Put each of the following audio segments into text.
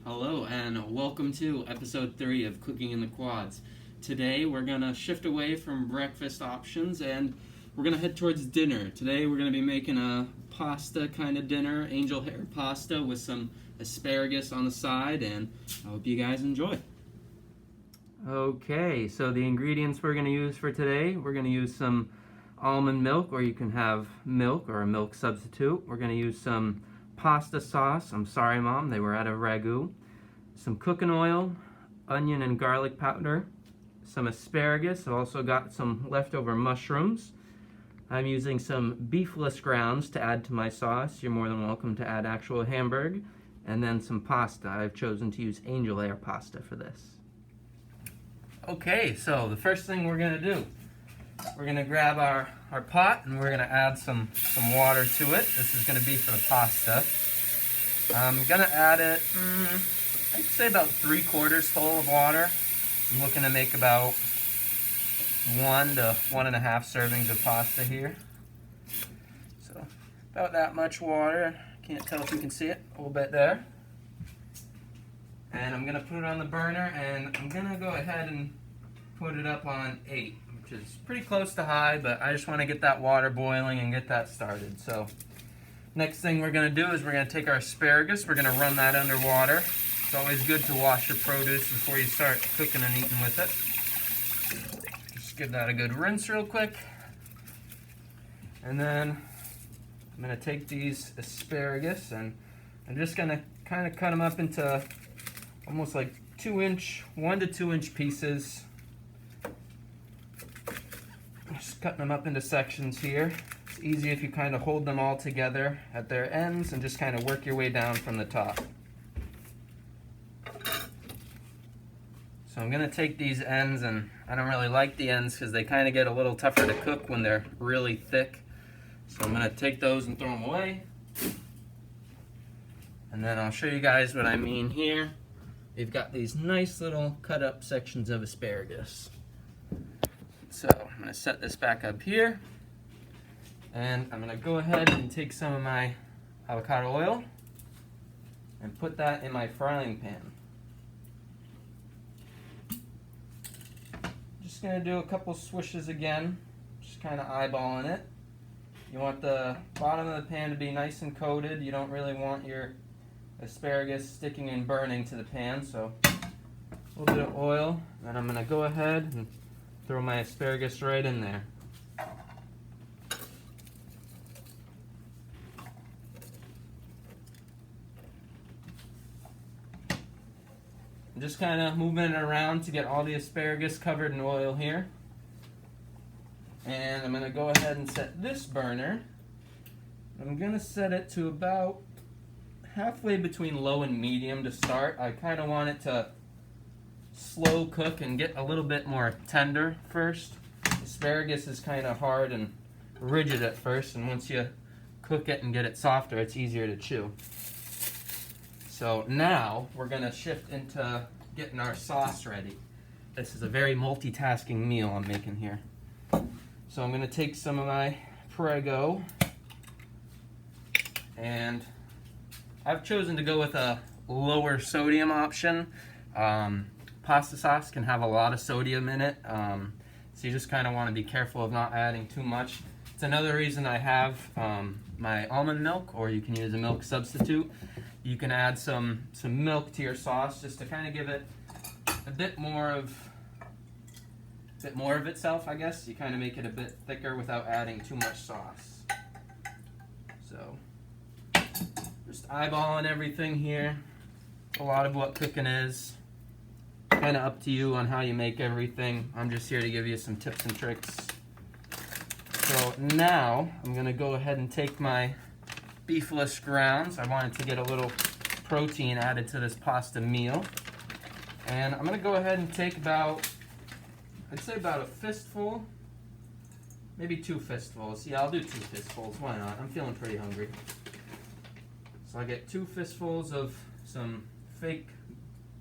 Hello and welcome to episode 3 of Cooking in the Quads. Today we're going to shift away from breakfast options and we're going to head towards dinner. Today we're going to be making a pasta kind of dinner, angel hair pasta with some asparagus on the side, and I hope you guys enjoy. Okay, so the ingredients we're going to use for today, we're going to use some almond milk, or you can have milk or a milk substitute. We're going to use some pasta sauce. I'm sorry, Mom, they were out of ragu. Some cooking oil, onion and garlic powder, some asparagus. I've also got some leftover mushrooms. I'm using some beefless grounds to add to my sauce. You're more than welcome to add actual Hamburg. And then some pasta. I've chosen to use angel hair pasta for this. Okay, so the first thing we're going to do, we're going to grab our pot and we're going to add some water to it. This is going to be for the pasta. I'm going to add it, I'd say about 3/4 full of water. I'm looking to make about 1 to 1.5 servings of pasta here. So about that much water. Can't tell if you can see it, a little bit there. And I'm going to put it on the burner and I'm going to go ahead and put it up on 8. Which is pretty close to high, but I just want to get that water boiling and get that started. So next thing we're going to do is we're going to take our asparagus, we're going to run that under water. It's always good to wash your produce before you start cooking and eating with it. Just give that a good rinse real quick. And then I'm going to take these asparagus and I'm just going to kind of cut them up into almost like 1 to 2 inch pieces. Just cutting them up into sections here. It's easy if you kind of hold them all together at their ends and just kind of work your way down from the top. So I'm going to take these ends, and I don't really like the ends because they kind of get a little tougher to cook when they're really thick. So I'm going to take those and throw them away. And then I'll show you guys what I mean here. We've got these nice little cut up sections of asparagus. So I'm going to set this back up here, and I'm going to go ahead and take some of my avocado oil and put that in my frying pan. Just going to do a couple swishes again, just kind of eyeballing it. You want the bottom of the pan to be nice and coated. You don't really want your asparagus sticking and burning to the pan, so a little bit of oil, and I'm going to go ahead and throw my asparagus right in there. I'm just kind of moving it around to get all the asparagus covered in oil here. And I'm going to go ahead and set this burner. I'm going to set it to about halfway between low and medium to start. I kind of want it to slow cook and get a little bit more tender first. Asparagus is kind of hard and rigid at first, and once you cook it and get it softer, it's easier to chew. So now we're going to shift into getting our sauce ready. This is a very multitasking meal I'm making here. So I'm going to take some of my Prego, and I've chosen to go with a lower sodium option. Pasta sauce can have a lot of sodium in it, so you just kind of want to be careful of not adding too much. It's another reason I have my almond milk, or you can use a milk substitute. You can add some milk to your sauce just to kind of give it a bit more of itself, I guess. You kind of make it a bit thicker without adding too much sauce. So just eyeballing everything here. A lot of what cooking is. Kind of up to you on how you make everything. I'm just here to give you some tips and tricks. So now I'm going to go ahead and take my beefless grounds. I wanted to get a little protein added to this pasta meal. And I'm going to go ahead and take I'd say about a fistful, maybe 2 fistfuls. Yeah, I'll do 2 fistfuls. Why not? I'm feeling pretty hungry. So I get 2 fistfuls of some fake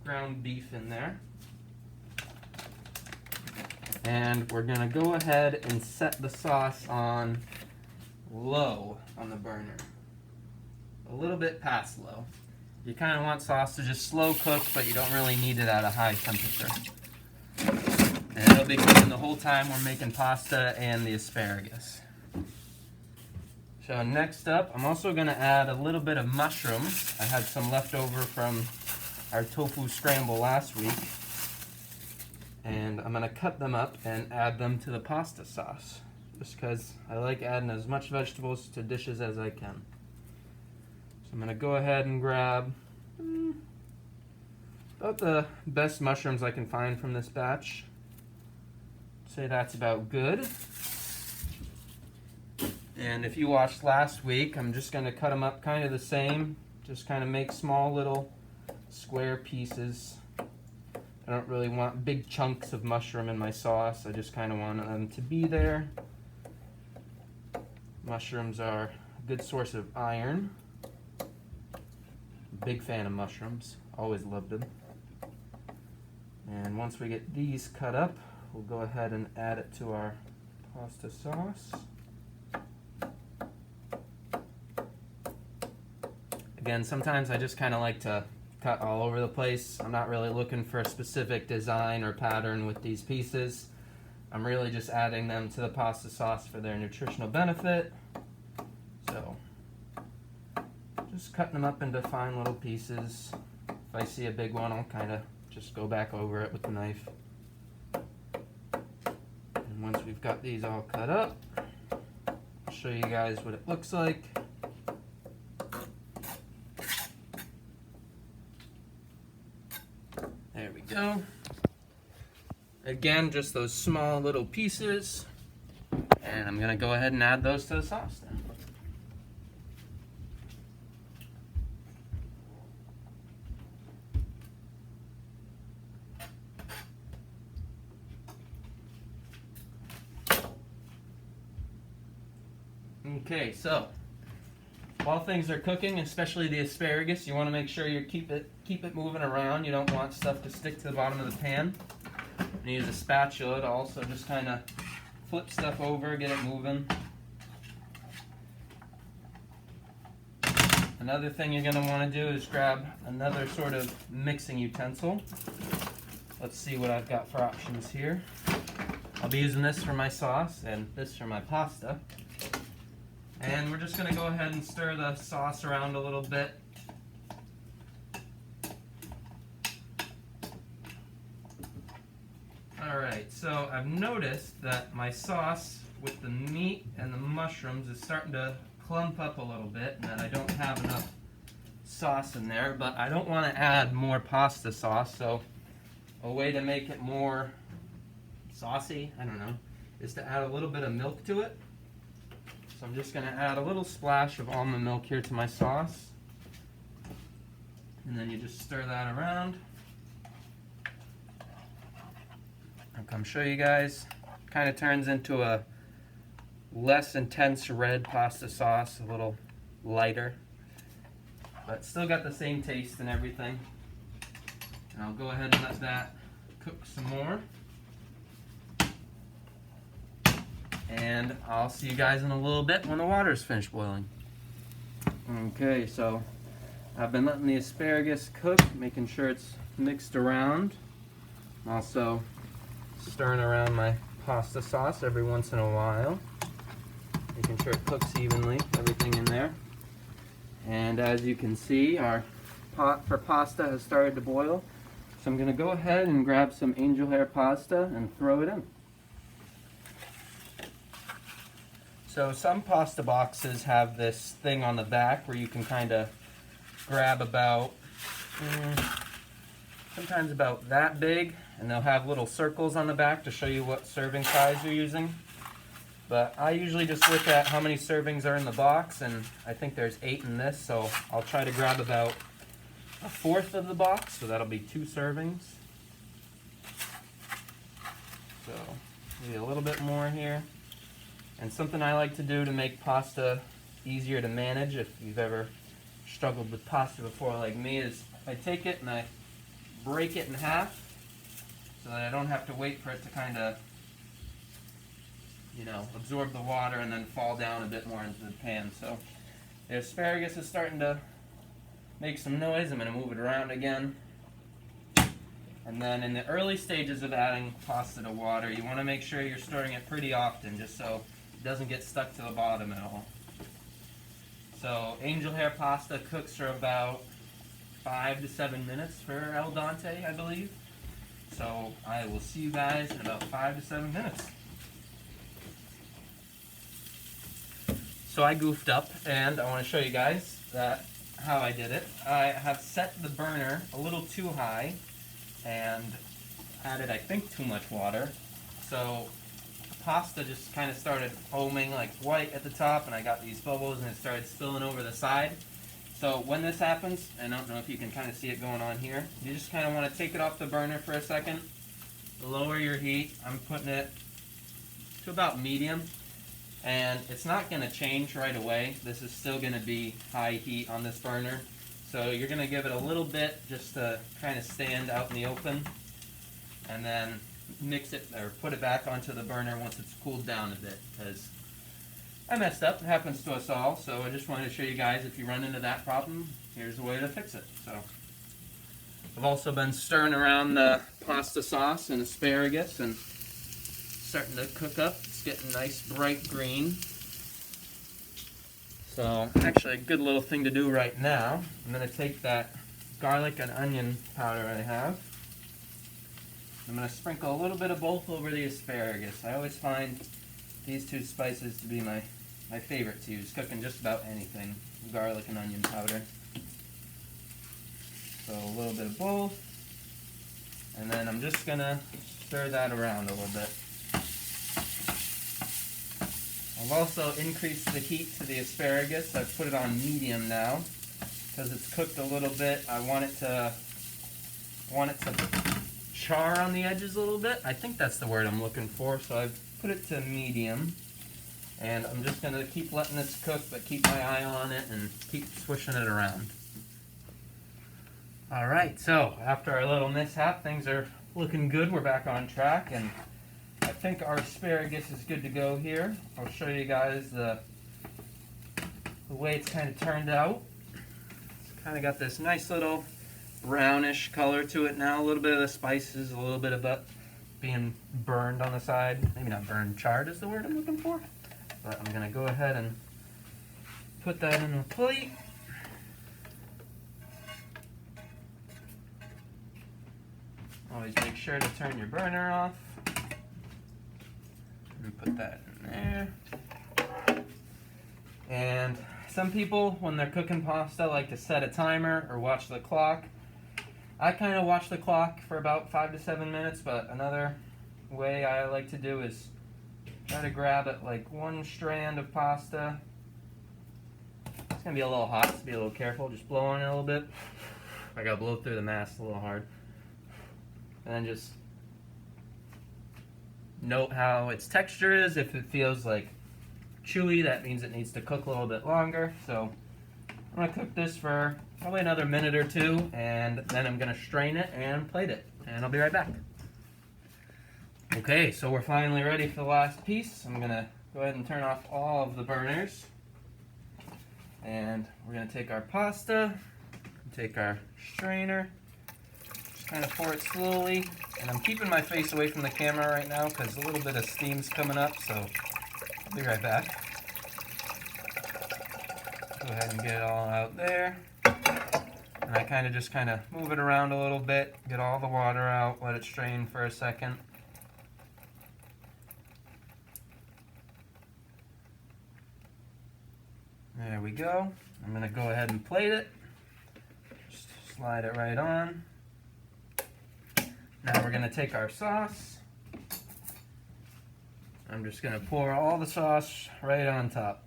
ground beef in there. And we're gonna go ahead and set the sauce on low on the burner. A little bit past low. You kind of want sauce to just slow cook, but you don't really need it at a high temperature. And it'll be cooking the whole time we're making pasta and the asparagus. So next up, I'm also going to add a little bit of mushrooms. I had some left over from our tofu scramble last week. And I'm going to cut them up and add them to the pasta sauce. Just because I like adding as much vegetables to dishes as I can. So I'm going to go ahead and grab about the best mushrooms I can find from this batch. Say that's about good. And if you watched last week, I'm just going to cut them up kind of the same. Just kind of make small little square pieces. I don't really want big chunks of mushroom in my sauce. I just kind of want them to be there. Mushrooms are a good source of iron. Big fan of mushrooms. Always loved them. And once we get these cut up, we'll go ahead and add it to our pasta sauce. Again, sometimes I just kind of like to cut all over the place. I'm not really looking for a specific design or pattern with these pieces. I'm really just adding them to the pasta sauce for their nutritional benefit. So, just cutting them up into fine little pieces. If I see a big one, I'll kind of just go back over it with the knife. And once we've got these all cut up, I'll show you guys what it looks like. There we go. Again, just those small little pieces. And I'm going to go ahead and add those to the sauce now. Okay, so while things are cooking, especially the asparagus, you want to make sure you keep it moving around. You don't want stuff to stick to the bottom of the pan. You use a spatula to also just kind of flip stuff over, get it moving. Another thing you're going to want to do is grab another sort of mixing utensil. Let's see what I've got for options here. I'll be using this for my sauce and this for my pasta. And we're just going to go ahead and stir the sauce around a little bit. Alright, so I've noticed that my sauce with the meat and the mushrooms is starting to clump up a little bit and that I don't have enough sauce in there, but I don't want to add more pasta sauce, so a way to make it more saucy, I don't know, is to add a little bit of milk to it. So I'm just going to add a little splash of almond milk here to my sauce. And then you just stir that around. I'll come show you guys. Kind of turns into a less intense red pasta sauce, a little lighter. But still got the same taste and everything. And I'll go ahead and let that cook some more. And I'll see you guys in a little bit when the water's finished boiling. Okay, so I've been letting the asparagus cook, making sure it's mixed around. I'm also stirring around my pasta sauce every once in a while, making sure it cooks evenly, everything in there. And as you can see, our pot for pasta has started to boil. So I'm going to go ahead and grab some angel hair pasta and throw it in. So some pasta boxes have this thing on the back where you can kind of grab about, sometimes about that big, and they'll have little circles on the back to show you what serving size you're using. But I usually just look at how many servings are in the box, and I think there's 8 in this, so I'll try to grab about 1/4 of the box, so that'll be 2 servings. So maybe a little bit more here. And something I like to do to make pasta easier to manage, if you've ever struggled with pasta before like me, is I take it and I break it in half so that I don't have to wait for it to kind of, you know, absorb the water and then fall down a bit more into the pan. So the asparagus is starting to make some noise. I'm going to move it around again. And then in the early stages of adding pasta to water, you want to make sure you're stirring it pretty often just so it doesn't get stuck to the bottom at all. So angel hair pasta cooks for about 5 to 7 minutes for al dente, I believe. So I will see you guys in about 5 to 7 minutes. So I goofed up and I want to show you guys how I did it. I have set the burner a little too high and added, I think, too much water. So the pasta just kind of started foaming like white at the top, and I got these bubbles and it started spilling over the side. So when this happens, and I don't know if you can kind of see it going on here, you just kind of want to take it off the burner for a second, lower your heat. I'm putting it to about medium. And it's not going to change right away. This is still going to be high heat on this burner. So you're going to give it a little bit just to kind of stand out in the open. And then mix it or put it back onto the burner once it's cooled down a bit. Because I messed up. It happens to us all. So I just wanted to show you guys, if you run into that problem, here's a way to fix it. So I've also been stirring around the pasta sauce and asparagus and starting to cook up. It's getting nice bright green. So actually a good little thing to do right now, I'm going to take that garlic and onion powder I have. I'm going to sprinkle a little bit of both over the asparagus. I always find these two spices to be my favorite to use, cooking just about anything, garlic and onion powder. So a little bit of both, and then I'm just going to stir that around a little bit. I've also increased the heat to the asparagus. I've put it on medium now because it's cooked a little bit. I want it to char on the edges a little bit. I think that's the word I'm looking for. So I've put it to medium, and I'm just going to keep letting this cook, but keep my eye on it and keep swishing it around. All right, so after our little mishap, things are looking good. We're back on track, and I think our asparagus is good to go here. I'll show you guys the way it's kind of turned out. It's kind of got this nice little brownish color to it now. A little bit of the spices, a little bit of that being burned on the side. Maybe not burned, charred is the word I'm looking for. But I'm going to go ahead and put that in a plate. Always make sure to turn your burner off. And put that in there. And some people, when they're cooking pasta, like to set a timer or watch the clock. I kind of watch the clock for about 5 to 7 minutes, but another way I like to do is try to grab it like one strand of pasta. It's going to be a little hot, so be a little careful. Just blow on it a little bit. I got to blow through the mask a little hard. And then just note how its texture is. If it feels like chewy, that means it needs to cook a little bit longer. So I'm going to cook this for probably another minute or two, and then I'm going to strain it and plate it. And I'll be right back. Okay, so we're finally ready for the last piece. I'm going to go ahead and turn off all of the burners. And we're going to take our pasta, take our strainer, just kind of pour it slowly. And I'm keeping my face away from the camera right now because a little bit of steam's coming up, so I'll be right back. Go ahead and get it all out there. And I kind of move it around a little bit, get all the water out, let it strain for a second. There we go. I'm going to go ahead and plate it. Just slide it right on. Now we're going to take our sauce. I'm just going to pour all the sauce right on top.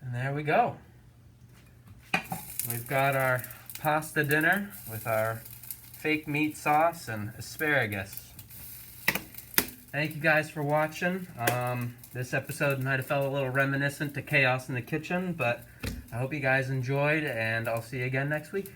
And there we go. We've got our pasta dinner with our fake meat sauce and asparagus. Thank you guys for watching. This episode might have felt a little reminiscent to Chaos in the Kitchen, but I hope you guys enjoyed, and I'll see you again next week.